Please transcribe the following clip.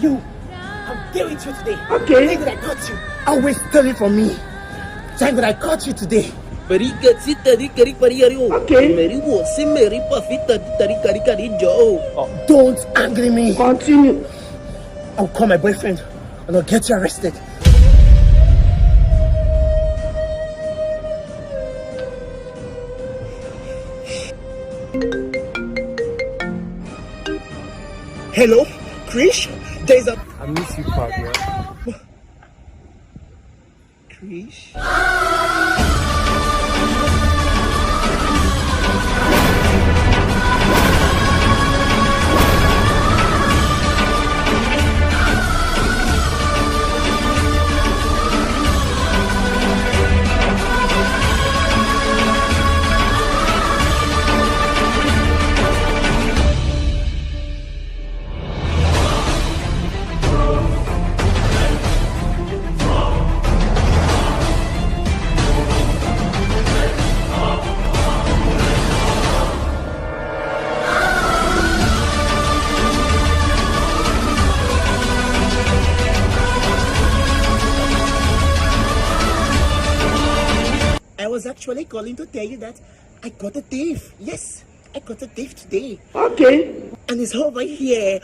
You, I'll deal with you today. Okay. Thank God I caught you. Always stealing from me. Thank God I caught you today. Okay. Don't angry me. Continue. I'll call my boyfriend and I'll get you arrested. Hello, Krish? There's a... I miss you, Pablo. Krish? I was actually calling to tell you that I got a thief. Yes, I got a thief today. Okay. And it's over here.